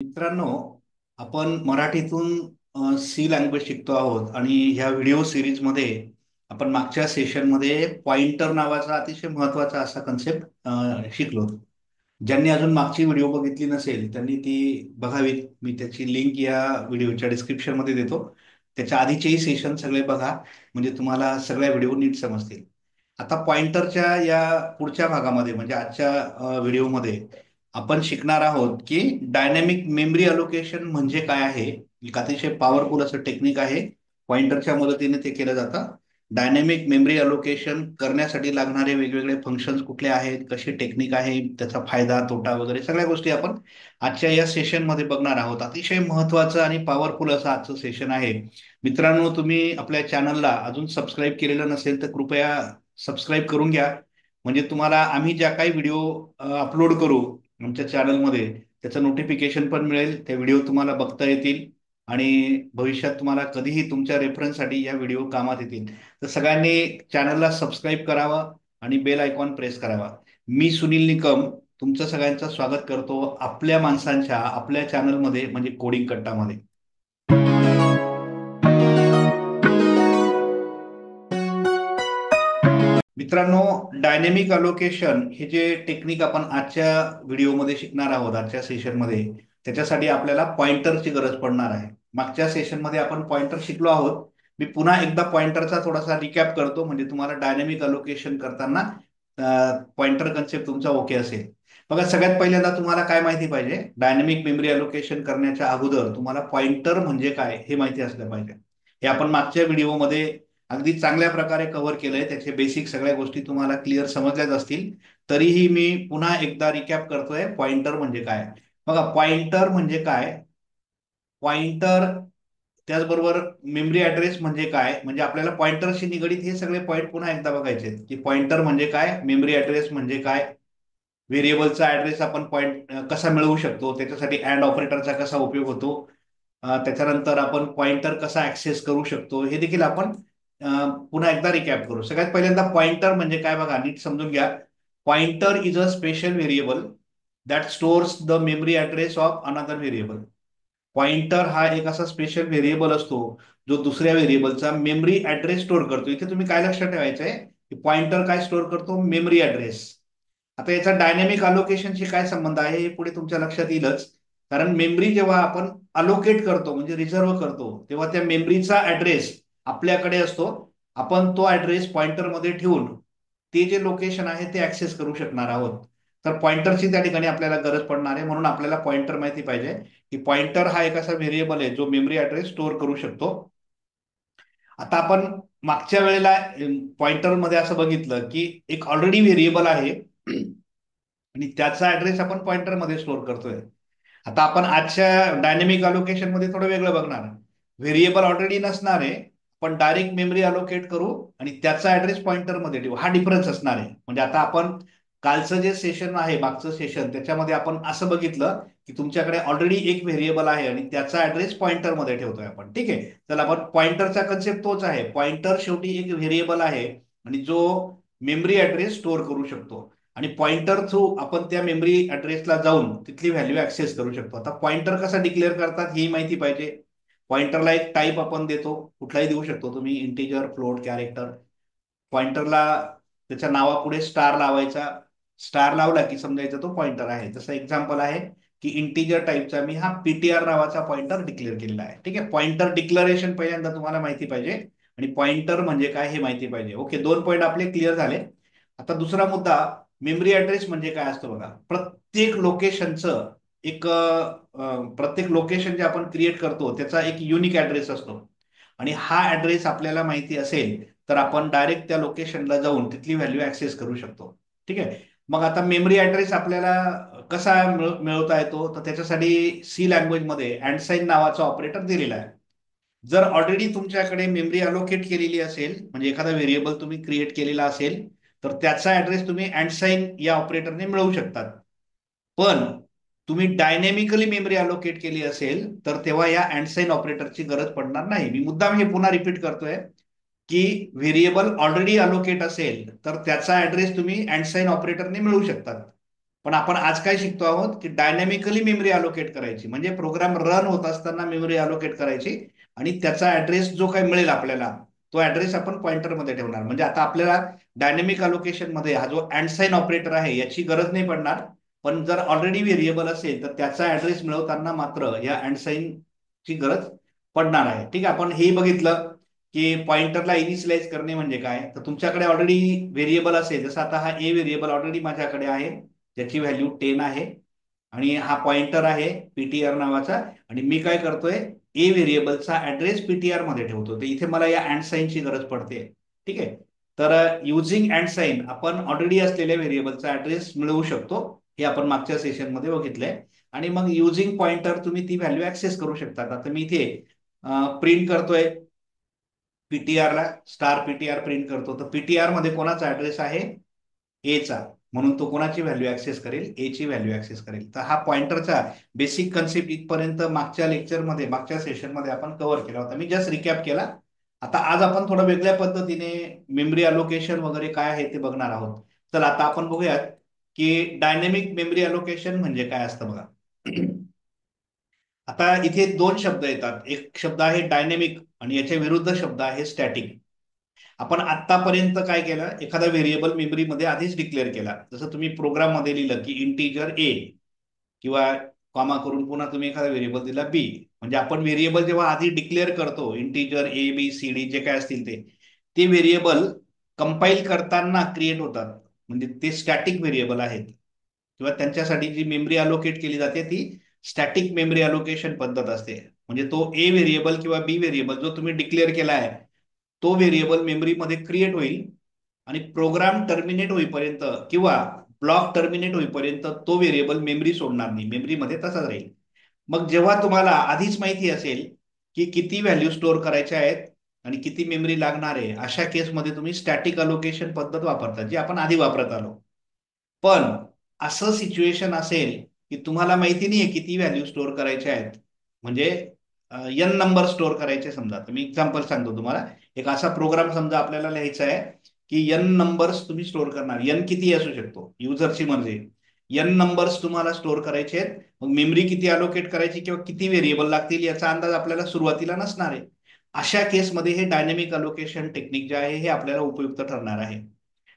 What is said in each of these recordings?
मित्रांनो, आपण मराठीतून सी लँग्वेज शिकतो आहोत आणि ह्या व्हिडिओ सिरीजमध्ये आपण मागच्या सेशनमध्ये पॉइंटर नावाचा अतिशय महत्त्वाचा असा कन्सेप्ट शिकलो. ज्यांनी अजून मागची व्हिडिओ बघितली नसेल त्यांनी ती बघावीत. मी त्याची लिंक या व्हिडिओच्या डिस्क्रिप्शनमध्ये देतो. त्याच्या आधीचेही सेशन सगळे बघा, म्हणजे तुम्हाला सगळ्या व्हिडिओ नीट समजतील. आता पॉइंटरच्या या पुढच्या भागामध्ये म्हणजे आजच्या व्हिडिओमध्ये आपण शिकणार आहोत की डायनॅमिक मेमरी अलोकेशन म्हणजे काय आहे. एक अतिशय पॉवरफुल असं टेक्निक आहे. पॉइंटरच्या मदतीने ते केलं जातं. डायनॅमिक मेमरी अलोकेशन करण्यासाठी लागणारे वेगवेगळे फंक्शन्स कुठले आहेत, कशी टेक्निक आहे, त्याचा फायदा तोटा वगैरे सगळ्या गोष्टी आपण आजच्या या सेशनमध्ये बघणार आहोत. अतिशय महत्त्वाचं आणि पॉवरफुल असं आजचं सेशन आहे. मित्रांनो, तुम्ही आपल्या चॅनलला अजून सबस्क्राईब केलेलं नसेल तर कृपया सबस्क्राईब करून घ्या. म्हणजे तुम्हाला आम्ही ज्या काही व्हिडिओ अपलोड करू आमच्या चॅनलमध्ये त्याचं नोटिफिकेशन पण मिळेल. ते व्हिडिओ तुम्हाला बघता येतील आणि भविष्यात तुम्हाला कधीही तुमच्या रेफरन्ससाठी या व्हिडिओ कामात येतील. तर सगळ्यांनी चॅनलला सबस्क्राईब करावं आणि बेल आयकॉन प्रेस करावा. मी सुनील निकम तुमचं सगळ्यांचं स्वागत करतो आपल्या माणसांच्या आपल्या चॅनलमध्ये म्हणजे कोडिंग कट्टामध्ये. मित्रांनो, डायनेमिक अलोकेशन हे जे टेक्निक आपण आजच्या व्हिडिओमध्ये शिकणार आहोत, आजच्या सेशनमध्ये, त्याच्यासाठी आपल्याला पॉइंटरची गरज पडणार आहे. मागच्या सेशनमध्ये आपण पॉइंटर शिकलो आहोत. मी पुन्हा एकदा पॉइंटरचा थोडासा रिकॅप करतो म्हणजे तुम्हाला डायनेमिक अलोकेशन करताना पॉइंटर कन्सेप्ट तुमचा ओके असेल. बघा, सगळ्यात पहिल्यांदा तुम्हाला काय माहिती पाहिजे, डायनेमिक मेमरी अलोकेशन करण्याच्या अगोदर तुम्हाला पॉइंटर म्हणजे काय हे माहिती असलं पाहिजे. हे आपण मागच्या व्हिडिओमध्ये अगदी चांगल्या प्रकारे कव्हर केलंय. त्याचे बेसिक सगळ्या गोष्टी तुम्हाला क्लिअर समजल्याच असतील. तरीही मी पुन्हा एकदा रिकॅप करतोय, पॉइंटर म्हणजे काय. बघा, पॉइंटर म्हणजे काय, पॉइंटर त्याचबरोबर मेमरी ऍड्रेस म्हणजे काय, म्हणजे आपल्याला पॉइंटरशी निगडीत हे सगळे पॉइंट पुन्हा एकदा बघायचे की पॉइंटर म्हणजे काय, मेमरी ऍड्रेस म्हणजे काय, व्हेरिएबलचा ऍड्रेस आपण पॉइंट कसा मिळवू शकतो, त्याच्यासाठी अँड ऑपरेटरचा कसा उपयोग होतो, त्याच्यानंतर आपण पॉइंटर कसा ऍक्सेस करू शकतो, हे देखील आपण पुन्हा एकदा रिकॅप करू. सगळ्यात पहिल्यांदा पॉइंटर म्हणजे काय बघा, नीट समजून घ्या. Pointer is a special variable that stores the memory address of another variable. Pointer हा एक असा स्पेशल व्हेरिएबल असतो जो दुसऱ्या व्हेरिएबलचा मेमरी ऍड्रेस स्टोअर करतो. इथे तुम्ही काय लक्षात ठेवायचं आहे की पॉइंटर काय स्टोअर करतो, मेमरी ऍड्रेस. आता याचा डायनॅमिक अलोकेशनशी काय संबंध आहे हे पुढे तुमच्या लक्षात येईलच. कारण मेमरी जेव्हा आपण अलोकेट करतो म्हणजे रिझर्व्ह करतो तेव्हा त्या मेमरीचा ऍड्रेस आपल्याकडे असतो. आपण तो ऍड्रेस पॉइंटरमध्ये ठेवून ते जे लोकेशन आहे ते ऍक्सेस करू शकणार आहोत. तर पॉइंटरची त्या ठिकाणी आपल्याला गरज पडणार आहे. म्हणून आपल्याला पॉइंटर माहिती पाहिजे की पॉइंटर हा एक असा व्हेरिएबल आहे जो मेमरी ऍड्रेस स्टोअर करू शकतो. आता आपण मागच्या वेळेला पॉइंटर मध्ये असं बघितलं की एक ऑलरेडी व्हेरिएबल आहे आणि त्याचा ऍड्रेस आपण पॉइंटर मध्ये स्टोअर करतोय. आता आपण आजच्या डायनेमिक अलोकेशन मध्ये थोडं वेगळं बघणार. व्हेरिएबल ऑलरेडी नसणार आहे, पण डायरेक्ट मेमरी अलोकेट करू आणि त्याचा ऍड्रेस पॉइंटर मध्ये ठेवू. हा डिफरन्स असणार आहे. म्हणजे आता आपण कालचं जे सेशन आहे, मागचं सेशन, त्याच्यामध्ये आपण असं बघितलं की तुमच्याकडे ऑलरेडी एक व्हेरिएबल आहे आणि त्याचा ऍड्रेस पॉइंटर मध्ये ठेवतोय आपण. ठीक आहे, तर आपण पॉइंटरचा कन्सेप्ट तोच आहे. पॉइंटर शेवटी एक व्हेरिएबल आहे आणि जो मेमरी ऍड्रेस स्टोअर करू शकतो आणि पॉइंटर थ्रू आपण त्या मेमरी ऍड्रेसला जाऊन तिथली व्हॅल्यू ऍक्सेस करू शकतो. आता पॉइंटर कसा डिक्लेअर करतात ही माहिती पाहिजे. पॉइंटरला एक टाईप आपण देतो, कुठलाही देऊ शकतो तुम्ही, इंटिजर, फ्लोट, कॅरेक्टर. पॉइंटरला त्याच्या नावापुढे स्टार लावायचा. स्टार लावला की समजायचा तो पॉइंटर आहे. जसं एक्झाम्पल आहे की इंटिजर टाईपचा मी हा पीटीआर नावाचा पॉइंटर डिक्लेअर केलेला आहे. ठीक आहे, पॉइंटर डिक्लरेशन पहिल्यांदा तुम्हाला माहिती पाहिजे आणि पॉइंटर म्हणजे काय हे माहिती पाहिजे. ओके, 2 पॉइंट आपले क्लिअर झाले. आता दुसरा मुद्दा, मेमरी ऍड्रेस म्हणजे काय असतं बघा. प्रत्येक लोकेशनचं एक प्रत्येक लोकेशन जे आपण क्रिएट करतो त्याचा एक युनिक ऍड्रेस असतो आणि हा ऍड्रेस आपल्याला माहिती असेल तर आपण डायरेक्ट त्या लोकेशनला जाऊन तिथली व्हॅल्यू ऍक्सेस करू शकतो. ठीक आहे, मग आता मेमरी ऍड्रेस आपल्याला कसा मिळवता येतो, तर त्याच्यासाठी सी लँग्वेजमध्ये अँड साइन नावाचा ऑपरेटर दिलेला आहे. जर ऑलरेडी तुमच्याकडे मेमरी अलोकेट केलेली असेल म्हणजे एखादा व्हेरिएबल तुम्ही क्रिएट केलेला असेल तर त्याचा ऍड्रेस तुम्ही अँड साइन या ऑपरेटरने मिळवू शकतात. पण तुम्ही डायनॅमिकली मेमरी अलोकेट केली असेल तर तेव्हा या अँड साइन ऑपरेटरची गरज पडणार नाही. मी मुद्दाम हे पुन्हा रिपीट करतोय की व्हेरिएबल ऑलरेडी अलोकेट असेल तर त्याचा ऍड्रेस तुम्ही अँड साइन ऑपरेटरने मिळवू शकतात. पण आपण आज काय शिकतो आहोत की डायनॅमिकली मेमरी अलोकेट करायची, म्हणजे प्रोग्राम रन होत असताना मेमरी अलोकेट करायची आणि त्याचा ऍड्रेस जो काही मिळेल आपल्याला तो ऍड्रेस आपण पॉइंटरमध्ये ठेवणार. म्हणजे आता आपल्याला डायनॅमिक अलोकेशन मध्ये हा जो अँड साइन ऑपरेटर आहे याची गरज नाही पडणार. पण जर ऑलरेडी व्हेरिएबल असेल तर त्याचा ऍड्रेस मिळवताना मात्र या अँड साइन ची गरज पडणार आहे. ठीक आहे, आपण हे बघितलं की पॉइंटरला इनिशियलाइज करणे म्हणजे काय. तर तुमच्याकडे ऑलरेडी व्हेरिएबल असेल, जसं आता हा ए व्हेरिएबल ऑलरेडी माझ्याकडे आहे ज्याची व्हॅल्यू 10 आहे आणि हा पॉइंटर आहे पीटीआर नावाचा, आणि मी काय करतोय ए व्हेरिएबलचा ऍड्रेस पीटीआर मध्ये ठेवतो. तर इथे मला या अँड साइनची गरज पडते. ठीक आहे, तर युझिंग अँड साइन आपण ऑलरेडी असलेल्या व्हेरिएबलचा ऍड्रेस मिळवू शकतो, हे आपण मागच्या सेशनमध्ये बघितलंय. आणि मग युझिंग पॉइंटर तुम्ही ती व्हॅल्यू ऍक्सेस करू शकता. आता मी इथे प्रिंट करतोय पीटीआर ला, स्टार पीटीआर प्रिंट करतो. तर पीटीआर मध्ये कोणाचा ऍड्रेस आहे, ए चा, म्हणून तो कोणाची व्हॅल्यू ऍक्सेस करेल, ए ची व्हॅल्यू ऍक्सेस करेल. तर हा पॉइंटरचा बेसिक कन्सेप्ट इथपर्यंत मागच्या लेक्चरमध्ये मागच्या सेशनमध्ये आपण कव्हर केला होता. मी जस्ट रिकॅप केला. आता आज आपण थोडं वेगळ्या पद्धतीने मेमरी अलोकेशन वगैरे काय आहे ते बघणार आहोत. चला आता आपण बघूयात की डायनेमिक मेमरी अलोकेशन म्हणजे काय असतं बघा. आता इथे दोन शब्द येतात, एक शब्द आहे डायनेमिक आणि याच्या विरुद्ध शब्द आहे स्टॅटिक. आपण आतापर्यंत काय केलं, एखादा व्हेरिएबल मेमरीमध्ये आधीच डिक्लेअर केला. जसं तुम्ही प्रोग्राम मध्ये लिहिलं की इंटीजर ए, किंवा कॉमा करून पुन्हा तुम्ही एखादा व्हेरिएबल दिला बी. म्हणजे आपण व्हेरिएबल जेव्हा आधी डिक्लेअर करतो integer a b c d जे काय असतील ते व्हेरिएबल कंपाईल करताना क्रिएट होतात. म्हणजे ते स्टॅटिक व्हेरिएबल आहेत, किंवा त्यांच्यासाठी जी मेमरी अलोकेट केली जाते ती स्टॅटिक मेमरी अलोकेशन पद्धत असते. म्हणजे तो ए व्हेरिएबल किंवा बी व्हेरिएबल जो तुम्ही डिक्लेअर केला आहे तो व्हेरिएबल मेमरीमध्ये क्रिएट होईल आणि प्रोग्राम टर्मिनेट होईपर्यंत किंवा ब्लॉक टर्मिनेट होईपर्यंत तो व्हेरिएबल मेमरी सोडणार नाही, मेमरीमध्ये तसाच राहील. मग जेव्हा तुम्हाला आधीच माहिती असेल की किती व्हॅल्यू स्टोअर करायच्या आहेत आणि किती मेमरी लागणार आहे, अशा केसमध्ये तुम्ही स्टॅटिक अलोकेशन पद्धत वापरता जी आपण आधी वापरत आलो. पण असं सिच्युएशन असेल की तुम्हाला माहिती नाहीये किती व्हॅल्यू स्टोअर करायच्या आहेत, म्हणजे एन नंबर स्टोअर करायचे समजा. तर मी एक्झाम्पल सांगतो तुम्हाला. एक असा प्रोग्राम समजा आपल्याला लिहायचा आहे की एन नंबर्स तुम्ही स्टोअर करणार, एन किती असू शकतो युजरची मर्जी, एन नंबर्स तुम्हाला स्टोअर करायचे आहेत. मग मेमरी किती अलोकेट करायची किंवा किती व्हेरिएबल लागतील याचा अंदाज आपल्याला सुरुवातीला नसणार आहे. अशा केसमध्ये हे डायनेमिक अलोकेशन टेक्निक जे आहे हे आपल्याला उपयुक्त ठरणार आहे.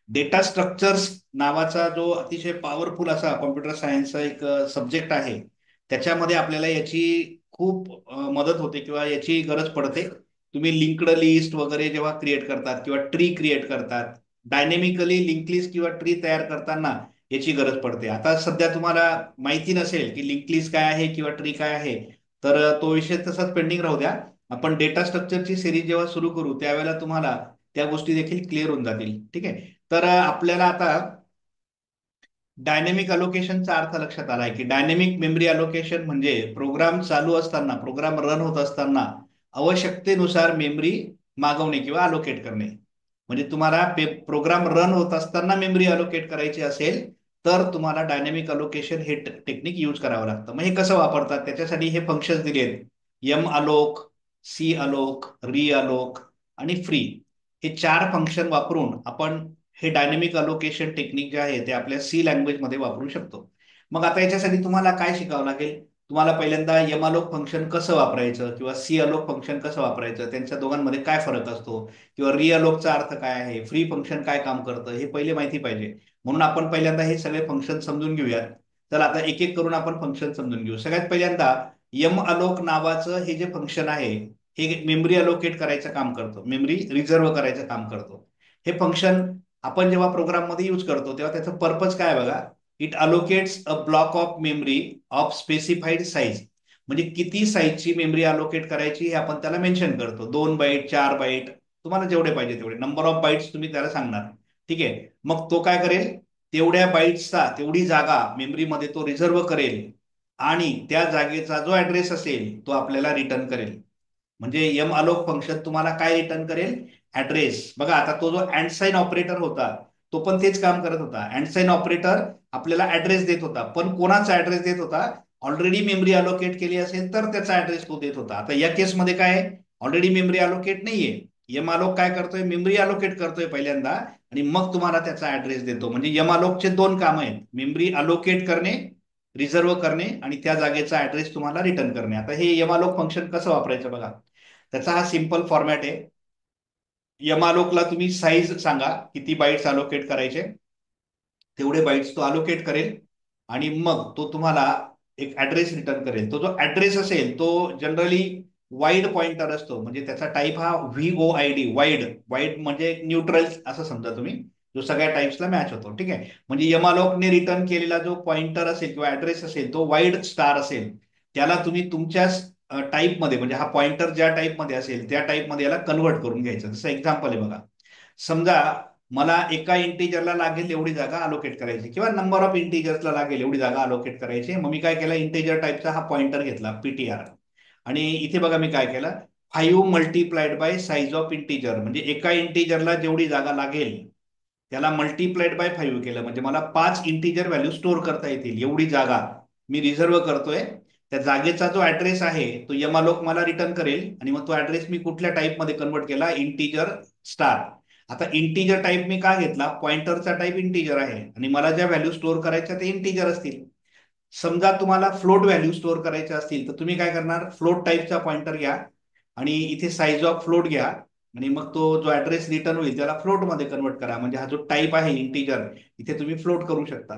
डेटा स्ट्रक्चर्स नावाचा जो अतिशय पॉवरफुल असा कॉम्प्युटर सायन्सचा एक सब्जेक्ट आहे, त्याच्यामध्ये आपल्याला याची खूप मदत होते किंवा याची गरज पडते. तुम्ही लिंक्ड लिस्ट वगैरे जेव्हा क्रिएट करतात किंवा ट्री क्रिएट करतात, डायनेमिकली लिंक लिस्ट किंवा ट्री तयार करताना याची गरज पडते. आता सध्या तुम्हाला माहिती नसेल की लिंक लिस्ट काय आहे किंवा ट्री काय आहे, तर तो विषय तसाच पेंडिंग राहू द्या. आपण डेटा स्ट्रक्चरची सिरीज जेव्हा सुरू करू त्यावेळेला तुम्हाला त्या गोष्टी देखील क्लिअर होऊन जातील. ठीक आहे, तर आपल्याला आता डायनेमिक अलोकेशनचा अर्थ लक्षात आला आहे की डायनेमिक मेमरी अलोकेशन म्हणजे प्रोग्राम चालू असताना, प्रोग्राम रन होत असताना आवश्यकतेनुसार मेमरी मागवणे किंवा अलोकेट करणे. म्हणजे तुम्हाला प्रोग्राम रन होत असताना मेमरी अलोकेट करायची असेल तर तुम्हाला डायनेमिक अलोकेशन हे टेक्निक यूज करावं लागतं. मग हे कसं वापरतात, त्याच्यासाठी हे फंक्शन्स दिले आहेत. एम अलोक, सी अलोक, री अलोक आणि फ्री, हे चार फंक्शन वापरून आपण हे डायनेमिक अलोकेशन टेक्निक जे आहे ते आपल्या सी लँग्वेजमध्ये वापरू शकतो. मग आता याच्यासाठी तुम्हाला काय शिकावं लागेल, तुम्हाला पहिल्यांदा एम अलोक फंक्शन कसं वापरायचं किंवा सी अलोक फंक्शन कसं वापरायचं, त्यांच्या दोघांमध्ये काय फरक असतो, किंवा री अलोकचा अर्थ काय आहे, फ्री फंक्शन काय काम करतं, हे पहिले माहिती पाहिजे. म्हणून आपण पहिल्यांदा हे सगळे फंक्शन समजून घेऊयात. तर आता एक एक करून आपण फंक्शन समजून घेऊ. सगळ्यात पहिल्यांदा एम अलोक नावाचं हे जे फंक्शन आहे हे मेमरी अलोकेट करायचं काम करतो, मेमरी रिझर्व्ह करायचं काम करतो. हे फंक्शन आपण जेव्हा प्रोग्राममध्ये यूज करतो तेव्हा त्याचं पर्पज काय बघा, it allocates a block of memory of specified size. म्हणजे किती साईजची मेमरी अलोकेट करायची हे आपण त्याला मेन्शन करतो. 2 बाईट, 4 बाईट, तुम्हाला जेवढे पाहिजे तेवढे नंबर ऑफ बाईट्स तुम्ही त्याला सांगणार. ठीक आहे, मग तो काय करेल, तेवढ्या बाईट्सचा तेवढी जागा मेमरीमध्ये तो रिझर्व्ह करेल आणि त्या जागेचा जो ऍड्रेस असेल तो आपल्याला रिटर्न करेल. म्हणजे एम अलोक फंक्शन तुम्हाला काय रिटर्न करेल, ऍड्रेस. बघा आता तो जो अँड साइन ऑपरेटर होता तो पण तेच काम करत होता. अँड साइन ऑपरेटर आपल्याला ऍड्रेस देत होता, पण कोणाचा ऍड्रेस देत होता, ऑलरेडी मेमरी अलोकेट केली असेल तर त्याचा ऍड्रेस तो देत होता. आता या केसमध्ये काय, ऑलरेडी मेमरी अलोकेट नाहीये, एम अलोक काय करतोय, मेमरी अलोकेट करतोय पहिल्यांदा, आणि मग तुम्हाला त्याचा ऍड्रेस देतो. म्हणजे यमालोकचे दोन कामं आहेत, मेमरी अलोकेट करणे, रिझर्व करणे आणि त्या जागेचा ऍड्रेस तुम्हाला रिटर्न करणे. आता हे यमालोक फंक्शन कसं वापरायचं बघा. त्याचा हा सिंपल फॉर्मॅट आहे. यमालोकला तुम्ही साईज सांगा, किती बाईट्स अलोकेट करायचे, तेवढे बाईट्स तो अलोकेट करेल आणि मग तो तुम्हाला एक ऍड्रेस रिटर्न करेल. तो जो ऍड्रेस असेल तो जनरली वाईड पॉइंटर असतो. म्हणजे त्याचा टाईप हा VOID, वाईड. वाईड म्हणजे न्यूट्रल असं समजा तुम्ही, जो सगळ्या टाईप्सला मॅच होतो. ठीक आहे. म्हणजे यमालोकने रिटर्न केलेला जो पॉइंटर असेल किंवा ऍड्रेस असेल तो वाईड स्टार असेल, त्याला तुम्ही तुमच्या टाईपमध्ये, म्हणजे हा पॉइंटर ज्या टाईपमध्ये असेल त्या टाईपमध्ये याला कन्वर्ट करून घ्यायचं. जसं एक्झाम्पल आहे बघा. समजा मला एका इंटिजरला लागेल एवढी जागा अलोकेट करायची, किंवा नंबर ऑफ इंटिजर्सला लागेल एवढी जागा अलोकेट करायची. मग मी काय केलं, इंटिजर टाईपचा हा पॉइंटर घेतला PTR. आणि इथे बघा मी काय केलं, 5 multiplied by size of integer. म्हणजे एका इंटिजरला जेवढी जागा लागेल त्याला मल्टिप्लाइड बाय 5 केलं. म्हणजे मला 5 इंटिजर व्हॅल्यू स्टोअर करता येतील एवढी जागा मी रिझर्व करतोय. त्या जागेचा जो ऍड्रेस आहे तो यमालोक मला रिटर्न करेल. आणि मग तो ऍड्रेस मी कुठल्या टाईपमध्ये कन्वर्ट केला, इंटिजर स्टार. आता इंटिजर टाईप मी का घेतला, पॉइंटरचा टाईप इंटिजर आहे आणि मला ज्या व्हॅल्यू स्टोअर करायच्या ते इंटिजर असतील. समजा तुम्हाला फ्लोट व्हॅल्यू स्टोअर करायच्या असतील तर तुम्ही काय करणार, फ्लोट टाईपचा पॉइंटर घ्या आणि इथे साईज ऑफ फ्लोट घ्या आणि मग तो जो ऍड्रेस रिटर्न होईल त्याला फ्लोटमध्ये कन्वर्ट करा. म्हणजे हा जो टाईप आहे इंटिजर, इथे तुम्ही फ्लोट करू शकता.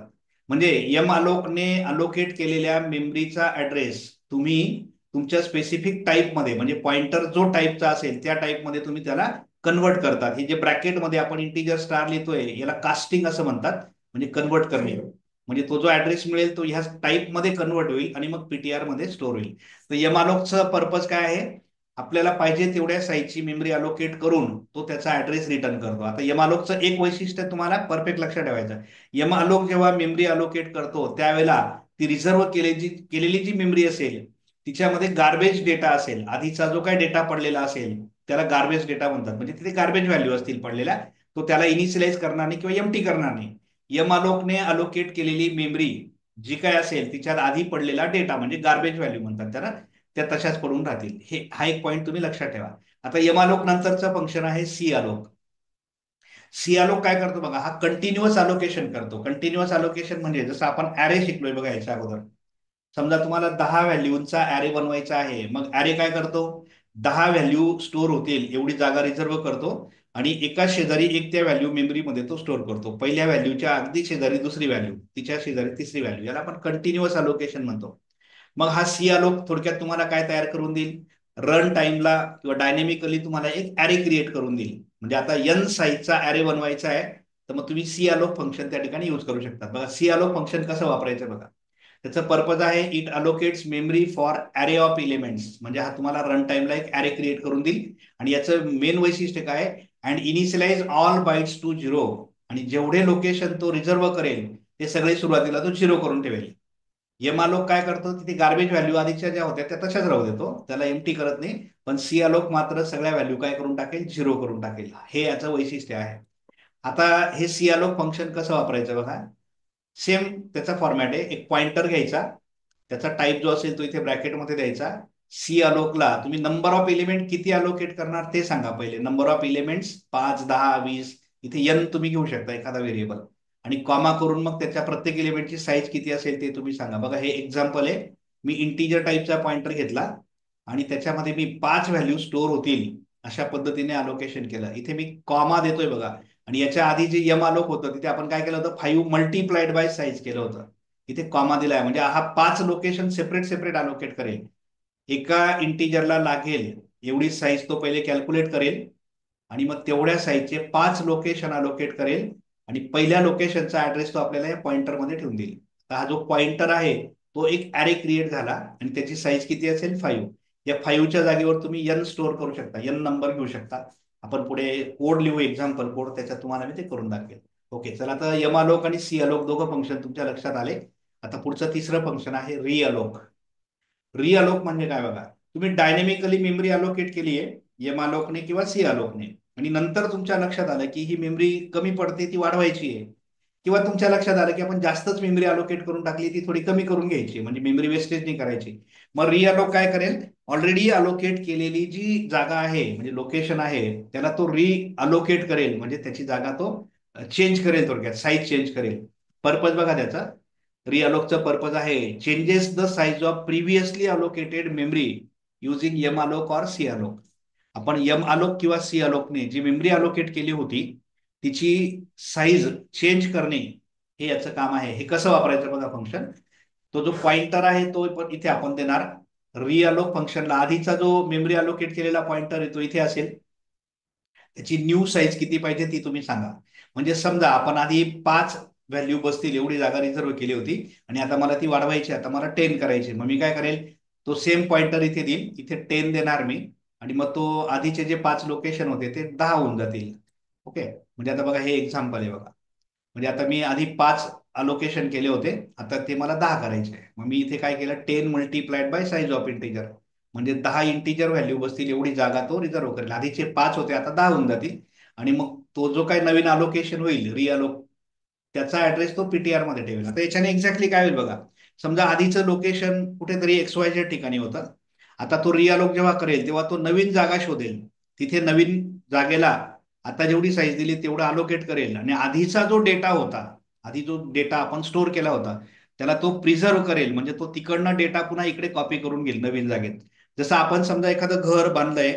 म्हणजे यम अलोकने अलोकेट केलेल्या मेमरीचा ऍड्रेस तुम्ही तुमच्या स्पेसिफिक टाईपमध्ये, म्हणजे पॉइंटर जो टाईपचा असेल त्या टाईपमध्ये तुम्ही त्याला कन्वर्ट करतात. हे जे ब्रॅकेटमध्ये आपण इंटिजर स्टार लिहितोय याला कास्टिंग असं म्हणतात, म्हणजे कन्वर्ट करणे. म्हणजे तो जो ऍड्रेस मिळेल तो ह्या टाईपमध्ये कन्वर्ट होईल आणि मग PTR मध्ये स्टोअर होईल. तर यमालोकचं पर्पज काय आहे, आपल्याला पाहिजे तेवढ्या साईजची मेमरी अलोकेट करून तो त्याचा ऍड्रेस रिटर्न करतो. आता यमालोकचं एक वैशिष्ट्य तुम्हाला परफेक्ट लक्षात ठेवायचं. यमालोक जेव्हा मेमरी अलोकेट करतो त्यावेळेला ती रिझर्व केलेली जी मेमरी असेल तिच्यामध्ये गार्बेज डेटा असेल, आधीचा जो काही डेटा पडलेला असेल त्याला गार्बेज डेटा म्हणतात. म्हणजे तिथे गार्बेज व्हॅल्यू असतील पडलेल्या, तो त्याला इनिशियलाइज करणार नाही किंवा एम्प्टी करणार नाही. यमालोकने अलोकेट केलेली मेमरी जी काय असेल तिच्यात आधी पडलेला डेटा म्हणजे गार्बेज व्हॅल्यू म्हणतात त्याला, त्या तशाच पडून राहतील. हा एक पॉईंट तुम्ही लक्षात ठेवा. आता यमालोक नंतरचं फंक्शन आहे सियालोक. सियालोक काय करतो बघा, हा कंटिन्युअस अलोकेशन करतो. कंटिन्युअस अलोकेशन म्हणजे जसं आपण ऍरे शिकलोय बघा याच्या अगोदर. समजा तुम्हाला 10 व्हॅल्यूचा ऍरे बनवायचा आहे, मग ऍरे काय करतो, 10 व्हॅल्यू स्टोअर होतील एवढी जागा रिझर्व करतो आणि एका शेजारी एक त्या व्हॅल्यू मेमरीमध्ये तो स्टोअर करतो. पहिल्या व्हॅल्यूच्या अगदी शेजारी दुसरी व्हॅल्यू, तिच्या शेजारी तिसरी व्हॅल्यू, याला आपण कंटिन्युअस अलोकेशन म्हणतो. मग हा सियालोक थोडक्यात तुम्हाला काय तयार करून देईल, रन टाइमला किंवा डायनेमिकली तुम्हाला एक ऍरे क्रिएट करून देईल. म्हणजे आता N साईजचा ऍरे बनवायचा आहे तर मग तुम्ही सियालोक फंक्शन त्या ठिकाणी यूज करू शकता. बघा सियालोक फंक्शन कसं वापरायचं बघा. त्याचं पर्पज आहे, it allocates memory for array of elements. म्हणजे हा तुम्हाला रन टाइमला एक ॲरे क्रिएट करून देईल. आणि याचं मेन वैशिष्ट्य काय, and initialise all bytes to 0. आणि जेवढे लोकेशन तो रिझर्व करेल ते सगळे सुरुवातीला तो 0 करून ठेवेल. यमालोक काय करतो, तिथे गार्बेज व्हॅल्यू आधीच्या ज्या होत्या त्या तशाच राहू देतो, त्याला एम्प्टी करत नाही. पण सियालोक मात्र सगळ्या व्हॅल्यू काय करून टाकेल, 0 करून टाकेल. हे याचं वैशिष्ट्य आहे. आता हे सियालोक फंक्शन कसं वापरायचं बघा. सेम त्याचा फॉर्मॅट आहे, एक पॉइंटर घ्यायचा, त्याचा टाईप जो असेल तो इथे ब्रॅकेटमध्ये द्यायचा. सी अलोकला तुम्ही नंबर ऑफ एलिमेंट किती अलोकेट करणार ते सांगा पहिले. नंबर ऑफ एलिमेंट्स 5, 10, 20, इथे N तुम्ही घेऊ शकता एखादा व्हेरिएबल. आणि कॉमा करून मग त्याच्या प्रत्येक एलिमेंटची साईज किती असेल ते तुम्ही सांगा. बघा हे एक्झाम्पल आहे, मी इंटिजर टाईपचा पॉइंटर घेतला आणि त्याच्यामध्ये मी 5 व्हॅल्यू स्टोअर होतील अशा पद्धतीने अलोकेशन केलं. इथे मी कॉमा देतोय बघा. आणि याच्या आधी जे यम आलोक होतं तिथे आपण काय केलं होतं, 5 मल्टिप्लाइड बाय साईज केलं होतं. इथे कॉमा दिलाय म्हणजे हा 5 लोकेशन सेपरेट सेपरेट अलोकेट करेल. एका इंटिजरला लागेल एवढी साईज तो पहिले कॅल्क्युलेट करेल आणि मग तेवढ्या साईजचे 5 लोकेशन अलोकेट करेल आणि पहिल्या लोकेशनचा ऍड्रेस तो आपल्याला या पॉइंटरमध्ये ठेवून देईल. तर हा जो पॉइंटर आहे तो एक ॲरे क्रिएट झाला आणि त्याची साईज किती असेल, 5. या 5च्या जागेवर तुम्ही N स्टोअर करू शकता, N नंबर घेऊ शकता. आपण पुढे कोड लिहू, एक्झाम्पल कोड, त्याच्यात तुम्हाला मी ते करून दाखवेल. ओके चला, आता यम अलोक आणि सी अलोक दोघं फंक्शन तुमच्या लक्षात आले. आता पुढचं तिसरं फंक्शन आहे री अलोक. री अलोक म्हणजे काय बघा, तुम्ही डायनेमिकली मेमरी अलोकेट केली आहे यम अलोकने किंवा सी अलोकने, आणि नंतर तुमच्या लक्षात आलं की ही मेमरी कमी पडते ती वाढवायची आहे, किंवा तुमच्या लक्षात आलं की आपण जास्तच मेमरी अलोकेट करून टाकली ती थोडी कमी करून घ्यायची, म्हणजे मेमरी वेस्टेज नाही करायची. मग री अलोक काय करेल, ऑलरेडी अलोकेट केलेली जी जागा आहे म्हणजे लोकेशन आहे त्याला तो री अलोकेट करेल, म्हणजे त्याची जागा तो चेंज करेल, थोडक्यात साईज चेंज करेल. पर्पज बघा त्याचा, रिअलोकचा पर्पज आहे changes the size of previously allocated memory using malloc or calloc. आपण एम अलोक किंवा सी अलोकने जी मेमरी अलोकेट केली होती तिची साईज चेंज करणे, हे याचं काम आहे. हे कसं वापरायचं बघा फंक्शन. तो जो पॉइंटर आहे तो इथे आपण देणार रिअलोक फंक्शनला. आधीचा जो मेमरी अलोकेट केलेला पॉइंटर आहे तो इथे असेल. त्याची न्यू साईज किती पाहिजे ती तुम्ही सांगा. म्हणजे समजा आपण आधी 5 व्हॅल्यू बसतील एवढी जागा रिझर्व केली होती आणि आता मला ती वाढवायची, आता मला 10 करायची. मग मी काय करेल, तो सेम पॉइंटर इथे देईल, इथे 10 देणार मी, आणि मग तो आधीचे जे 5 लोकेशन होते ते 10 होऊन जातील. ओके. म्हणजे आता बघा हे एक्झाम्पल आहे बघा. म्हणजे आता मी आधी 5 अलोकेशन केले होते, आता ते मला 10 करायचे आहे. मग मी इथे काय केलं, 10 multiplied by size of integer, म्हणजे 10 इंटिजर व्हॅल्यू बसतील एवढी जागा तो रिझर्व करेल. आधीचे 5 होते आता 10 होऊन जातील. आणि मग तो जो काही नवीन अलोकेशन होईल रिअलोक, त्याचा ऍड्रेस तो पीटीआर मध्ये ठेवेल. आता याच्याने एक्झॅक्टली काय होईल बघा. समजा आधीचं लोकेशन कुठेतरी XYZ ठिकाणी होतं, आता तो रिअलोक जेव्हा करेल तेव्हा तो नवीन जागा शोधेल. तिथे नवीन जागेला आता जेवढी साईज दिली तेवढं अलोकेट करेल, आणि आधीचा जो डेटा होता, आधी जो डेटा आपण स्टोअर केला होता त्याला तो प्रिझर्व करेल. म्हणजे तो तिकडनं डेटा पुन्हा इकडे कॉपी करून घेईल नवीन जागेत. जसं आपण समजा एखादं घर बांधलंय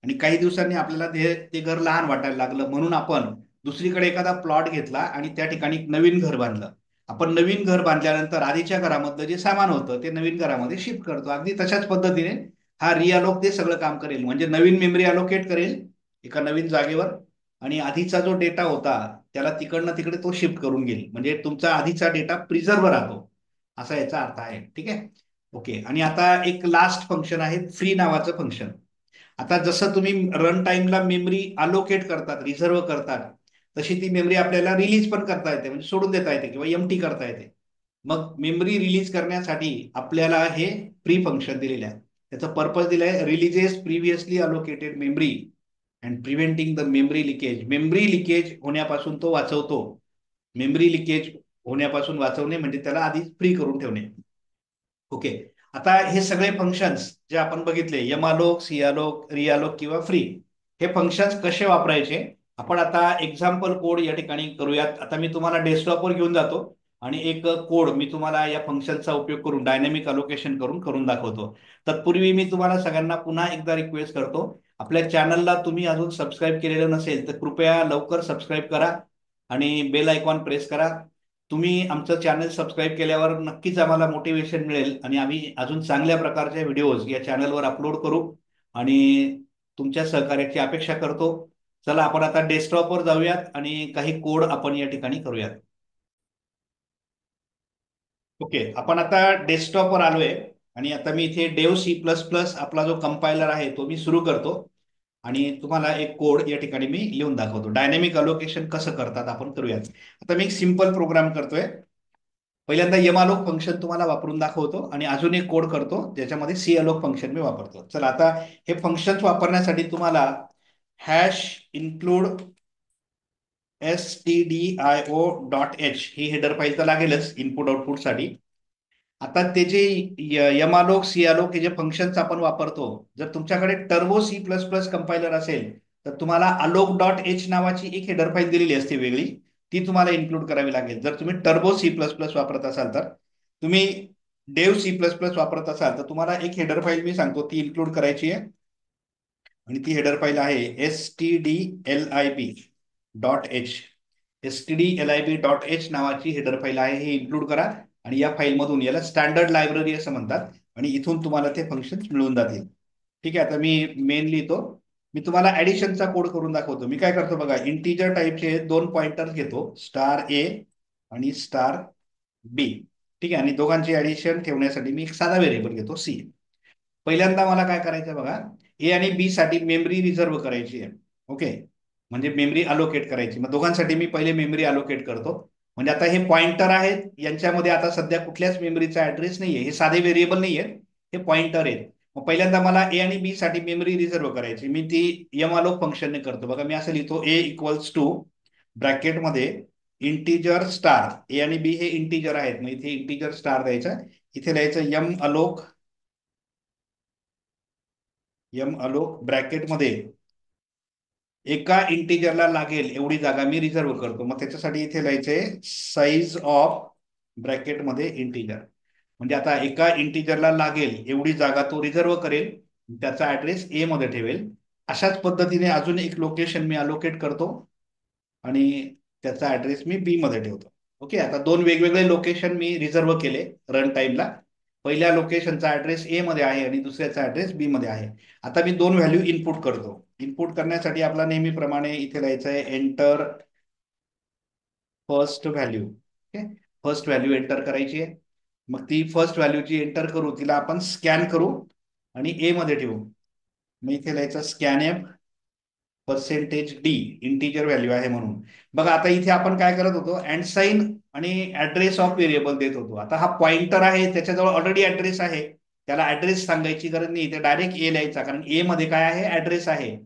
आणि काही दिवसांनी आपल्याला ते घर लहान वाटायला लागलं, म्हणून आपण दुसरीकडे एखादा प्लॉट घेतला आणि त्या ठिकाणी नवीन घर बांधलं. आपण नवीन घर बांधल्यानंतर आधीच्या घरामधलं जे सामान होतं ते नवीन घरामध्ये शिफ्ट करतो. अगदी तशाच पद्धतीने हा रिअलोक ते सगळं काम करेल. म्हणजे नवीन मेमरी अलोकेट करेल एका नवीन जागेवर, आणि आधीचा जो डेटा होता त्याला तिकडनं तिकडे तो शिफ्ट करून घेईल. म्हणजे तुमचा आधीचा डेटा प्रिझर्व राहतो, असा याचा अर्थ आहे. ठीक आहे. ओके. आणि आता एक लास्ट फंक्शन आहे फ्री नावाचं फंक्शन. आता जसं तुम्ही रन टाइमला मेमरी अलोकेट करतात, रिझर्व करतात, तशी ती मेमरी आपल्याला रिलीज पण करता येते, म्हणजे सोडून देता येते किंवा एमटी करता येते. मग मेमरी रिलीज करण्यासाठी आपल्याला हे फ्री फंक्शन दिलेलं आहे. त्याचं पर्पज दिलं आहे releases previously allocated memory and preventing the memory leakage. Memory leakage होण्यापासून तो वाचवतो. मेमरी लिकेज होण्यापासून वाचवणे म्हणजे त्याला आधीच फ्री करून ठेवणे. ओके. आता हे सगळे फंक्शन्स जे आपण बघितले, यमालोक, सियालोक, रियालोक किंवा फ्री, हे फंक्शन्स कसे वापरायचे आपण आता एक्झाम्पल कोड या ठिकाणी करूयात. आता मी तुम्हाला डेस्कटॉपवर घेऊन जातो आणि एक कोड मी तुम्हाला या फंक्शनचा उपयोग करून डायनॅमिक अलोकेशन करून दाखवतो. तत्पूर्वी मी तुम्हाला सगळ्यांना पुन्हा एकदा रिक्वेस्ट करतो, आपल्या चॅनलला तुम्ही अजून सबस्क्राईब केलेलं नसेल तर कृपया लवकर सबस्क्राईब करा आणि बेल आयकॉन प्रेस करा. तुम्ही आमचं चॅनल सबस्क्राईब केल्यावर नक्कीच आम्हाला मोटिवेशन मिळेल आणि आम्ही अजून चांगल्या प्रकारच्या व्हिडिओज या चॅनलवर अपलोड करू, आणि तुमच्या सहकार्याची अपेक्षा करतो. चला आपण आता डेस्कटॉपवर जाऊयात आणि काही कोड आपण या ठिकाणी करूयात. ओके. आपण आता डेस्कटॉपवर आलोय आणि आता मी इथे डेव C++ आपला जो कंपायलर आहे तो मी सुरू करतो आणि तुम्हाला एक कोड या ठिकाणी मी लिहून दाखवतो. डायनॅमिक अलोकेशन कसं करतात आपण करूयात. आता मी एक सिंपल प्रोग्राम करतोय. पहिल्यांदा यमालोक फंक्शन तुम्हाला वापरून दाखवतो आणि अजून एक कोड करतो ज्याच्यामध्ये सी अलोक फंक्शन मी वापरतो. चला आता हे फंक्शन वापरण्यासाठी तुम्हाला हॅश इन्क्लूड stdio.h ही हेडर फाईल तर लागेलच इनपुट आउटपुट साठी. आता ते जे यमालोक सियालोक हे जे फंक्शन्स आपण वापरतो, जर तुमच्याकडे टर्बो C++ कंपायलर असेल तर तुम्हाला अलोक.h नावाची एक हेडर फाईल दिलेली असते वेगळी, ती तुम्हाला इन्क्लूड करावी लागेल. जर तुम्ही टर्बो C++ वापरत असाल तर. तुम्ही डेव C++ वापरत असाल तर तुम्हाला एक हेडर फाईल मी सांगतो ती इन्क्लूड करायची आहे, आणि ती हेडर फाईल आहे stdlib.h. stdlib.h नावाची हेडर फाईल आहे, हे इन्क्लूड करा. आणि या फाईलमधून याला स्टँडर्ड लायब्ररी असं म्हणतात, आणि इथून तुम्हाला ते फंक्शन मिळून जातील. ठीक आहे. आता मी मेन लिहितो. मी तुम्हाला ऍडिशनचा कोड करून दाखवतो. मी काय करतो बघा, इंटीजर टाईपचे 2 पॉइंटर घेतो, स्टार a आणि स्टार b. ठीक आहे. आणि दोघांची ऍडिशन ठेवण्यासाठी मी एक साधा व्हेरिएबल घेतो c. पहिल्यांदा मला काय करायचं बघा, ए आणि बी साठी मेमरी रिझर्व करायची आहे. ओके. म्हणजे मेमरी अलोकेट करायची. मग दोघांसाठी मी पहिले मेमरी अलोकेट करतो. म्हणजे आता हे पॉइंटर आहेत, यांच्यामध्ये आता सध्या कुठल्याच मेमरीचा ऍड्रेस नाहीये, हे साधे व्हेरिएबल नाहीये, हे पॉइंटर आहेत. मग पहिल्यांदा मला ए आणि बी साठी मेमरी रिझर्व करायची. मी ती यम अलोक फंक्शनने करतो. बघा मी असं लिहितो, ए इक्वल्स टू ब्रॅकेटमध्ये इंटीजर स्टार, ए आणि बी हे इंटीजर आहेत, मग इथे इंटीजर स्टार द्यायचा. इथे द्यायचं यम अलोक ब्रॅकेटमध्ये एका इंटिजरला लागेल एवढी जागा मी रिझर्व करतो. मग त्याच्यासाठी इथे लिहायचंय साईज ऑफ ब्रॅकेटमध्ये इंटिजर. म्हणजे आता एका इंटिजरला लागेल एवढी जागा तो रिझर्व करेल, त्याचा ऍड्रेस ए मध्ये ठेवेल. अशाच पद्धतीने अजून एक लोकेशन मी अलोकेट करतो आणि त्याचा ऍड्रेस मी बी मध्ये ठेवतो. ओके, आता दोन वेगवेगळे लोकेशन मी रिझर्व केले रन टाइमला. पहिल्या लोकेशनचा ऍड्रेस ए मध्ये आहे आणि दुसऱ्याचा ऍड्रेस बी मध्ये आहे. आता मी दोन व्हॅल्यू इनपुट करतो. इनपुट करण्यासाठी आपला नेहमीप्रमाणे इथे लिहायचं आहे enter first value. Okay, first value enter करायची आहे. मग ती फर्स्ट व्हॅल्यू जी एंटर करू तिला आपण स्कॅन करू आणि ए मध्ये ठेवू. मग इथे लिहायचं scan F percentage D, integer value आहे म्हणून. बघा आता इथे आपण काय करत होतो, अँड साइन आणि ऍड्रेस ऑफ व्हेरिएबल देत होतो. आता हा पॉइंटर आहे, त्याच्याजवळ ऑलरेडी ऍड्रेस आहे, त्याला ऍड्रेस सांगायची गरज नाही, ते डायरेक्ट ए लिहायचा, कारण ए मध्ये काय आहे, ऍड्रेस आहे.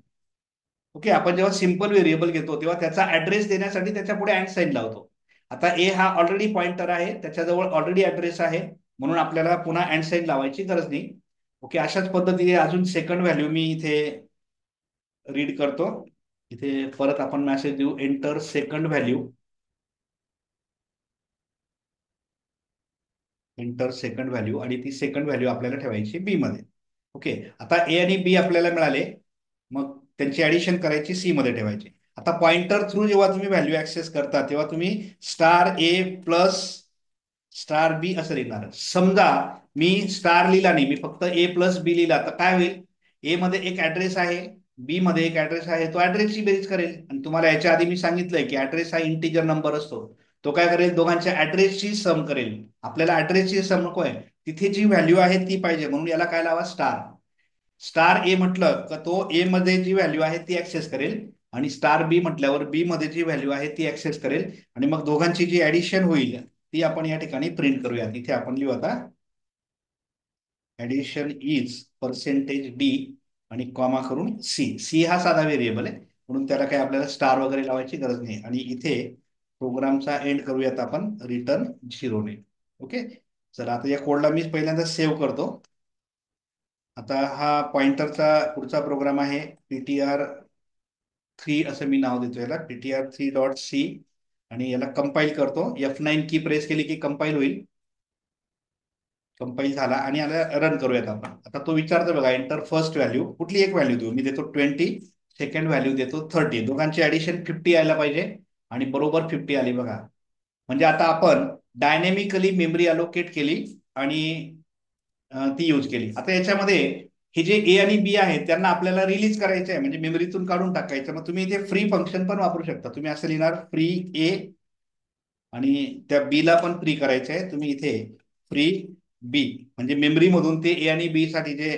ओके, आपण जेव्हा सिंपल व्हेरिएबल घेतो तेव्हा त्याचा ऍड्रेस देण्यासाठी त्याच्या पुढे अँड साइन लावतो. आता ए हा ऑलरेडी पॉइंटर आहे, त्याच्याजवळ ऑलरेडी ऍड्रेस आहे, म्हणून आपल्याला पुन्हा अँड साइन लावायची गरज नाही. ओके, अशाच पद्धतीने अजून सेकंड व्हॅल्यू मी इथे रीड करतो. इथे परत आपण मेसेज देऊ enter second value. Enter second value आणि ती सेकंड व्हॅल्यू आपल्याला ठेवायची बी मध्ये. ओके, आता ए आणि बी आपल्याला मिळाले, मग त्यांची ऍडिशन करायची सी मध्ये ठेवायची. आता पॉइंटर थ्रू जेव्हा तुम्ही व्हॅल्यू ऍक्सेस करता तेव्हा तुम्ही स्टार ए प्लस स्टार बी असं लिहिणार. समजा मी स्टार लिहिला नाही, मी फक्त ए प्लस बी लिहिला, तर काय होईल, ए मध्ये एक ऍड्रेस आहे, बी मध्ये एक ऍड्रेस आहे, तो ऍड्रेसची बेरीज करेल. आणि तुम्हाला याच्या आधी मी सांगितलंय की ऍड्रेस हा इंटिजर नंबर असतो, तो काय करेल, दोघांच्या ऍड्रेसची सम करेल. आपल्याला ऍड्रेसची सम नको आहे, तिथे जी व्हॅल्यू आहे ती पाहिजे, म्हणून याला काय लावा, स्टार. स्टार ए म्हटलं का तो ए मध्ये जी व्हॅल्यू आहे ती ऍक्सेस करेल, आणि स्टार बी म्हटल्यावर बी मध्ये जी व्हॅल्यू आहे ती ऍक्सेस करेल. आणि मग दोघांची जी ऍडिशन होईल ती आपण या ठिकाणी प्रिंट करूया. इथे आपण लिहू आता ऍडिशन इज पर्सेंटेज डी आणि कॉमा करून सी. सी हा साधा व्हेरिएबल आहे, म्हणून त्याला काही आपल्याला स्टार वगैरे लावायची गरज नाही. आणि इथे प्रोग्रामचा एंड करूयात आपण रिटर्न झिरोने. ओके, चला आता या कोडला मी पहिल्यांदा सेव्ह करतो. आता हा पॉइंटरचा पुढचा प्रोग्राम आहे, ptr3 असं मी नाव देतो याला, ptr3.c. आणि याला कंपाईल करतो. F9 की प्रेस केली की कंपाईल होईल. कंपाईल झाला आणि याला रन करूयात आपण. आता तो विचारतो बघा एंटर फर्स्ट व्हॅल्यू, कुठली एक व्हॅल्यू देऊ, मी देतो 20, सेकंड व्हॅल्यू देतो 30. दोघांची ऍडिशन 50 यायला पाहिजे आणि बरोबर 50 आली बघा. म्हणजे आता आपण डायनेमिकली मेमरी अलोकेट केली आणि ती यूज केली. आता याच्यामध्ये हे जे ए आणि बी आहेत त्यांना आपल्याला रिलीज करायचे आहे, म्हणजे मेमरीतून काढून टाकायचं. मग तुम्ही इथे फ्री फंक्शन पण वापरू शकता. तुम्ही असं लिहिणार फ्री ए आणि त्या बी ला पण फ्री करायचं आहे. तुम्ही इथे फ्री बी, म्हणजे मेमरी मधून ते ए आणि बी साठी जे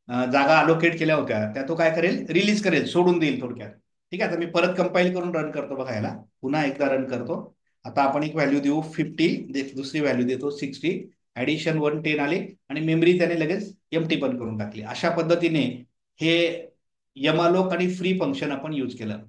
जागा अलोकेट केल्या होत्या त्या तो काय करेल, रिलीज करेल, सोडून देईल थोडक्यात. ठीक आहे, आता मी परत कंपाईल करून रन करतो बघा याला, पुन्हा एकदा रन करतो. आता आपण एक व्हॅल्यू देऊ 50, दुसरी व्हॅल्यू देतो 60, ऍडिशन 110 आली आणि मेमरी त्याने लगेच एमटी पण करून टाकली. अशा पद्धतीने हे यमालोक आणि फ्री फंक्शन आपण यूज केलं.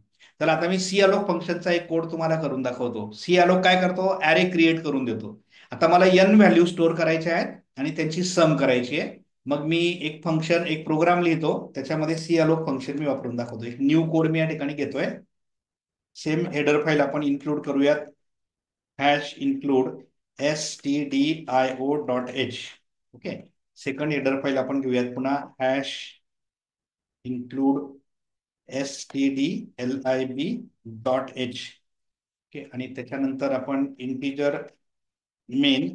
तर आता मी सी अलोक फंक्शनचा एक कोड तुम्हाला करून दाखवतो. सी अलोक काय करतो, ऍरे क्रिएट करून देतो. आता मला एन व्हॅल्यू स्टोअर करायच्या आहेत आणि त्यांची सम करायची आहे. मग मी एक फंक्शन, एक प्रोग्राम लिहितो, त्याच्यामध्ये सी अलोक फंक्शन मी वापरून दाखवतो. एक न्यू कोड मी या ठिकाणी घेतोय. सेम हेडर फाईल आपण इन्क्लूड करूयात, hash include stdio.h. Okay, second header file आपण घेऊयात पुन्हा, हॅश इन्क्लूड stdlib.h. ओके, आणि त्याच्यानंतर आपण इंटिजर मेन.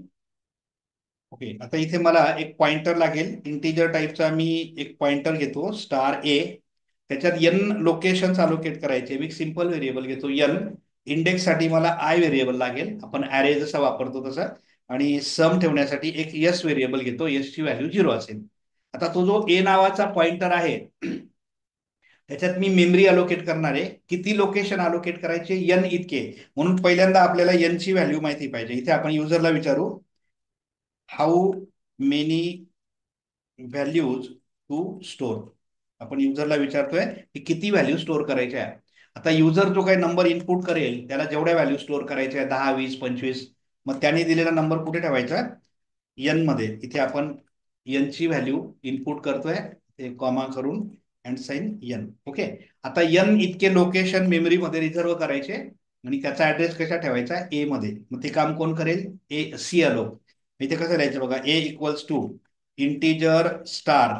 ओके, आता इथे मला एक पॉइंटर लागेल इंटिजर टाईपचा. मी एक पॉइंटर घेतो स्टार ए, त्याच्यात एन लोकेशन अलोकेट करायचे. मी सिंपल व्हेरिएबल घेतो एन. इंडेक्स साठी मला आय व्हेरिएबल लागेल, आपण ॲरे जसा वापरतो तसा. आणि सम ठेवण्यासाठी एक एस व्हेरिएबल घेतो, एस ची व्हॅल्यू 0 असेल. आता तो जो ए नावाचा पॉइंटर आहे त्याच्यात मी मेमरी अलोकेट करणार आहे. किती लोकेशन अलोकेट करायचे, एन इतके. म्हणून पहिल्यांदा आपल्याला एन ची व्हॅल्यू माहिती पाहिजे. इथे आपण युजरला विचारू how many values to store. आपण युजरला विचारतोय की किती व्हॅल्यू स्टोअर करायच्या आहे. आता युजर जो काही नंबर इनपुट करेल त्याला जेवढ्या व्हॅल्यू स्टोअर करायच्या आहे, 10, 20, 25, मग त्यांनी दिलेला नंबर कुठे ठेवायचा, एन मध्ये. इथे आपण एन ची व्हॅल्यू इनपुट करतोय, ते कॉमा करून अँड साइन एन. ओके. आता एन इतके लोकेशन मेमरीमध्ये रिझर्व करायचे आणि त्याचा ऍड्रेस कशा ठेवायचा ए मध्ये. मग ते काम कोण करेल? A calloc. इथे कसं लिहायचं बघा, A equals to integer star.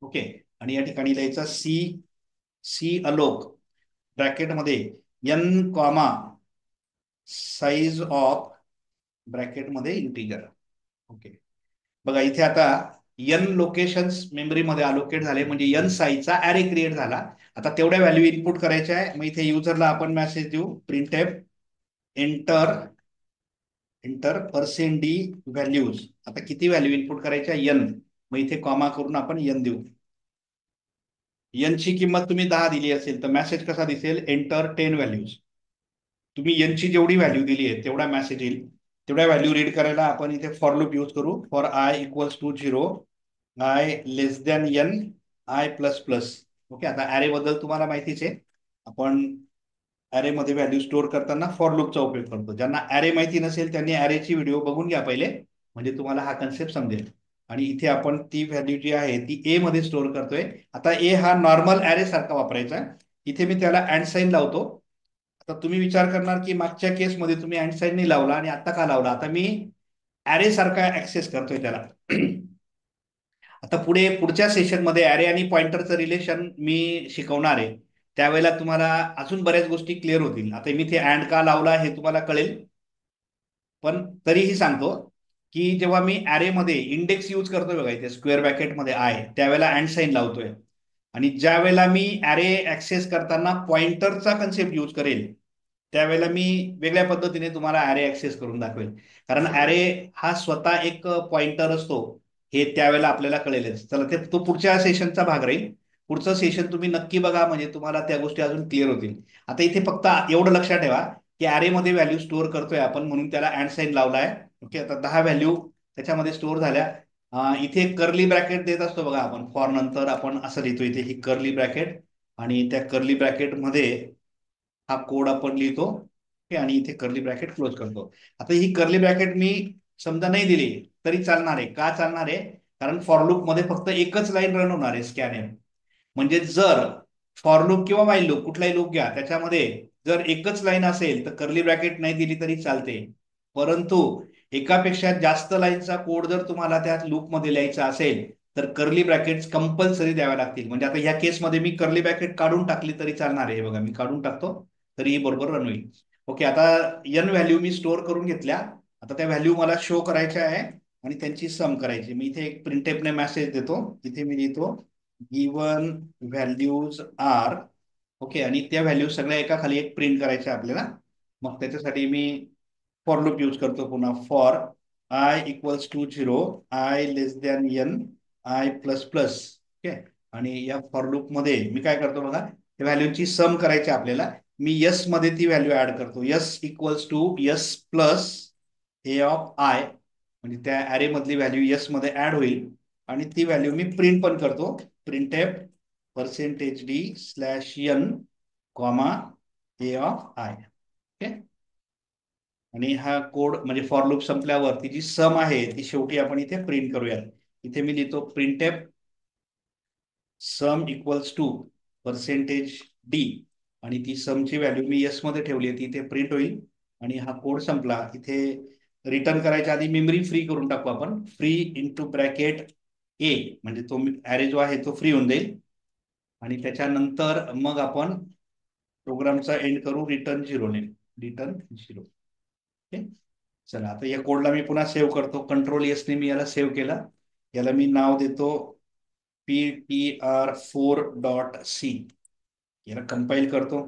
Okay. आणि या ठिकाणी लिहायचा सी सी अलोक ब्रॅकेटमध्ये एन कॉमा साईज ऑफ ब्रॅकेटमध्ये इंटिजर. ओके. बघा इथे आता एन लोकेशन्स मेमरीमध्ये अलोकेट झाले म्हणजे एन साईजचा अरे क्रिएट झाला. आता तेवढ्या व्हॅल्यू इनपुट करायच्या आहे. मग इथे युजरला आपण मेसेज देऊ printf enter enter percent D values. आता किती व्हॅल्यू इनपुट करायच्या? एन. मग इथे कॉमा करून आपण एन देऊ. एनची किंमत तुम्ही 10 दिली असेल तर मेसेज कसा दिसेल? Enter 10 values. तुम्ही एनची जेवढी व्हॅल्यू दिली आहे तेवढा मेसेज येईल. तेवढ्या व्हॅल्यू रीड करायला आपण इथे फॉर लूप यूज करू. For i equals to 0 i less than n i plus plus. Okay. आता अरे बद्दल तुम्हाला माहितीच आहे. आपण अरे मध्ये व्हॅल्यू स्टोअर करताना फॉर लूपचा उपयोग करतो. ज्यांना अरे माहिती नसेल त्यांनी अरेची व्हिडिओ बघून घ्या पहिले, म्हणजे तुम्हाला हा कन्सेप्ट समजेल. आणि इथे आपण ती व्हॅल्यू जी आहे ती ए मध्ये स्टोअर करतोय. आता ए हा नॉर्मल अरे सारखा वापरायचा आहे. इथे मी त्याला अँड साईन लावतो. आता तुम्ही विचार करणार की मागच्या केसमध्ये तुम्ही अँड साईन नाही लावला आणि आता का लावला? आता मी अरे सारखा ऍक्सेस करतोय त्याला. आता पुढच्या सेशनमध्ये अरे आणि पॉइंटरचं रिलेशन मी शिकवणार आहे. त्यावेळेला तुम्हाला अजून बऱ्याच गोष्टी क्लिअर होतील. आता मी ते अँड का लावला हे तुम्हाला कळेल. पण तरीही सांगतो की जेव्हा मी मध्ये इंडेक्स यूज करतोय बघा इथे स्क्वेअर ब्रॅकेटमध्ये आहे त्यावेळेला अँड साईन लावतोय. आणि ज्या वेळेला मी अरे ऍक्सेस करताना पॉइंटरचा कन्सेप्ट यूज करेल त्यावेळेला मी वेगळ्या पद्धतीने तुम्हाला अरे ऍक्सेस करून दाखवेल. कारण अरे हा स्वतः एक पॉइंटर असतो हे त्यावेळेला आपल्याला कळेलच. चला ते तो पुढच्या सेशनचा भाग राहील. पुढचं सेशन तुम्ही नक्की बघा म्हणजे तुम्हाला त्या गोष्टी अजून क्लिअर होतील. आता इथे फक्त एवढं लक्षात ठेवा की अरे मध्ये व्हॅल्यू स्टोअर करतोय आपण म्हणून त्याला अँड साईन लावलाय. ओके. आता 10 व्हॅल्यू त्याच्यामध्ये स्टोअर झाल्या. इथे कर्ली ब्रॅकेट देत असतो बघा आपण फॉर नंतर आपण असं लिहितो इथे ही कर्ली ब्रॅकेट. आणि त्या कर्ली ब्रॅकेटमध्ये हा कोड आपण लिहितो. ओके. आणि इथे कर्ली ब्रॅकेट क्लोज करतो. आता ही कर्ली ब्रॅकेट मी समजा नाही दिली तरी चालणार आहे. का चालणार आहे? कारण फॉर लूप मध्ये फक्त एकच लाईन रन होणार आहे स्कॅन. म्हणजे जर फॉर लूप किंवा वाईल लूप कुठलाही लूप घ्या त्याच्यामध्ये जर एकच लाईन असेल तर कर्ली ब्रॅकेट नाही दिली तरी चालते. परंतु एकापेक्षा जास्त लाईनचा कोड जर तुम्हाला त्या लूपमध्ये लिहायचा असेल तर कर्ली ब्रॅकेट्स कंपल्सरी द्याव्या लागतील. म्हणजे आता ह्या केसमध्ये मी कर्ली ब्रॅकेट काढून टाकली तरी चालणार आहे. बघा मी काढून टाकतो तरीही बरोबर रन होईल. ओके. आता एन व्हॅल्यू मी स्टोअर करून घेतल्या. आता त्या व्हॅल्यू मला शो करायच्या आहे आणि त्यांची सम करायची. मी इथे एक प्रिंटेपने मेसेज देतो. इथे मी लिहितो गिवन व्हॅल्यूज आर. ओके. आणि त्या व्हॅल्यू सगळ्या एका खाली एक प्रिंट करायच्या आपल्याला. मग त्याच्यासाठी मी फॉर लूप यूज करतो पुन्हा. For i equals to 0 i less than n i plus plus. Okay. आणि या फॉर लूप मध्ये मी काय करतो बघा त्या व्हॅल्यूची सम करायची आपल्याला. मी यस मध्ये ती व्हॅल्यू ऍड करतो. S equals to s plus a of i. म्हणजे त्या अरे मधली व्हॅल्यू यस मध्ये ऍड होईल आणि ती व्हॅल्यू मी प्रिंट पण करतो. Printf percentage d slash n comma a of i. Okay. आणि हा कोड म्हणजे फॉर लूप संपल्यावर ती जी सम आहे ती शेवटी आपण इथे प्रिंट करूया. इथे मी लिहितो printf sum equals to percentage d. आणि ती समची व्हॅल्यू मी यस मध्ये ठेवली आहे ती इथे प्रिंट होईल. आणि हा कोड संपला. इथे रिटर्न करायच्या आधी मेमरी फ्री करून टाकू आपण. फ्री इंटू ब्रॅकेट ए म्हणजे तो अरे जो आहे तो फ्री होऊन जाईल. आणि त्याच्यानंतर मग आपण प्रोग्रामचा एंड करू रिटर्न 0 ने. रिटर्न 0. ओके. चला आता या कोडला मी पुन्हा सेव्ह करतो. कंट्रोल एस ने मी याला सेव्ह केला. याला मी नाव देतो ptr4.c. याला कंपाईल करतो.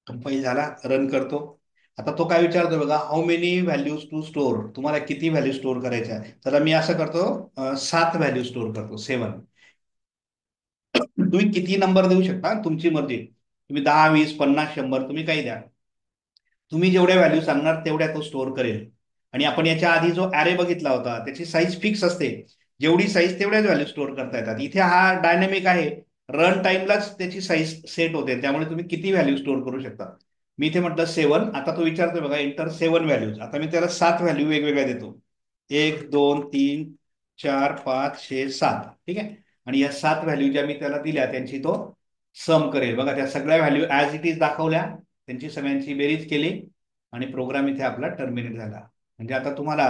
कंपाईल झाला. रन करतो. आता तो काय विचारतो बघा how many values to store. तुम्हाला किती व्हॅल्यू स्टोअर करायच्या आहे? तर मी असं करतो 7 व्हॅल्यू स्टोअर करतो. 7. तुम्ही किती नंबर देऊ शकता तुमची मर्जी. तुम्ही 10 20 50 100 तुम्ही काही द्या. तुम्ही जेवढ्या व्हॅल्यू सांगणार तेवढ्या तो स्टोअर करेल. आणि आपण याच्या आधी जो अरे बघितला होता त्याची साईज फिक्स असते. जेवढी साईज तेवढ्याच व्हॅल्यू स्टोअर करता येतात. इथे हा डायनॅमिक आहे. रन टाइमलाच त्याची साईज सेट होते त्यामुळे तुम्ही किती व्हॅल्यू स्टोअर करू शकता. मी इथे म्हटलं 7. आता तो विचारतोय बघा इंटर 7 व्हॅल्यूज. आता मी त्याला 7 व्हॅल्यू वेगवेगळ्या देतो. 1 2 3 4 5 6 7. ठीक आहे. आणि या 7 व्हॅल्यू ज्या मी त्याला दिल्या त्यांची तो सम करेल. बघा त्या सगळ्या व्हॅल्यू ॲज इट इज दाखवल्या, त्यांची सगळ्यांची बेरीज केली आणि प्रोग्राम इथे आपला टर्मिनेट झाला. म्हणजे आता तुम्हाला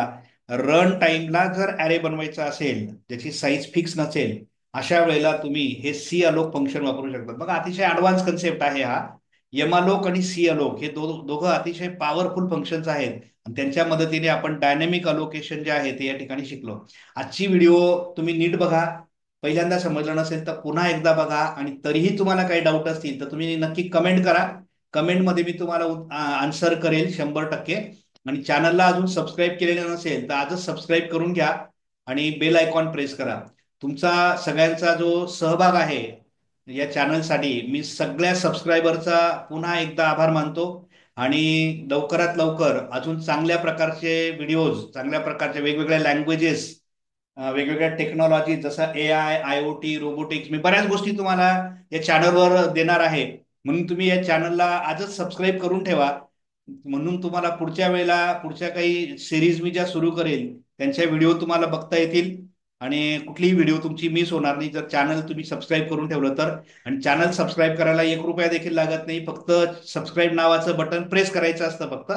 रन टाइमला जर ॲरे बनवायचा असेल ज्याची साईज फिक्स नसेल, अशा वेळेला तुम्ही हे सी अलोक फंक्शन वापरू शकता. बघा अतिशय ॲडव्हान्स कन्सेप्ट आहे हा. एम अलोक आणि सी अलोक हे दोघं अतिशय पॉवरफुल फंक्शन्स आहेत आणि त्यांच्या मदतीने आपण डायनॅमिक अलोकेशन जे आहे ते या ठिकाणी शिकलो. आजची व्हिडिओ तुम्ही नीट बघा. पहिल्यांदा समजलं नसेल तर पुन्हा एकदा बघा आणि तरीही तुम्हाला काही डाऊट असतील तर तुम्ही नक्की कमेंट करा. कमेंटमध्ये मी तुम्हाला आन्सर करेल 100%. आणि चॅनलला अजून सबस्क्राईब केलेलं नसेल तर आजच सबस्क्राईब करून घ्या आणि बेल आयकॉन प्रेस करा. तुमचा सगळ्यांचा जो सहभाग आहे या चॅनलसाठी मी सगळ्या सबस्क्रायबरचा पुन्हा एकदा आभार मानतो. आणि लवकरात लवकर अजून चांगल्या प्रकारचे व्हिडिओज, चांगल्या प्रकारचे वेगवेगळ्या लँग्वेजेस, वेगवेगळ्या टेक्नॉलॉजी जसं AI, IoT, रोबोटिक्स, मी बऱ्याच गोष्टी तुम्हाला या चॅनलवर देणार आहे. म्हणून तुम्ही या चॅनलला आजच सबस्क्राईब करून ठेवा. म्हणून तुम्हाला पुढच्या वेळेला पुढच्या काही सिरीज मी ज्या सुरू करेल त्यांच्या व्हिडिओ तुम्हाला बघता येतील आणि कुठलीही व्हिडिओ तुमची मिस होणार नाही जर चॅनल तुम्ही सबस्क्राईब करून ठेवलं तर. आणि चॅनल सबस्क्राईब करायला 1 रुपया देखील लागत नाही. फक्त सबस्क्राईब नावाचं बटन प्रेस करायचं असतं फक्त.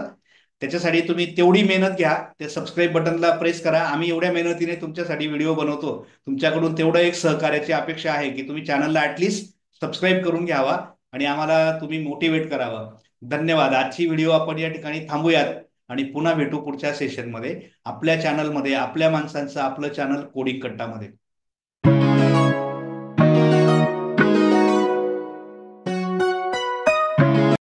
त्याच्यासाठी तुम्ही तेवढी मेहनत घ्या, ते सबस्क्राईब बटनला प्रेस करा. आम्ही एवढ्या मेहनतीने तुमच्यासाठी व्हिडिओ बनवतो. तुमच्याकडून तेवढं एक सहकार्याची अपेक्षा आहे की तुम्ही चॅनलला ऍटलिस्ट सबस्क्राईब करून घ्यावा आणि आम्हाला तुम्ही मोटिवेट करावं. धन्यवाद. आजची व्हिडिओ आपण या ठिकाणी थांबूयात आणि पुन्हा भेटू पुढच्या सेशनमध्ये आपल्या चॅनलमध्ये, आपल्या माणसांचं आपलं चॅनल कोडिंग कट्टामध्ये.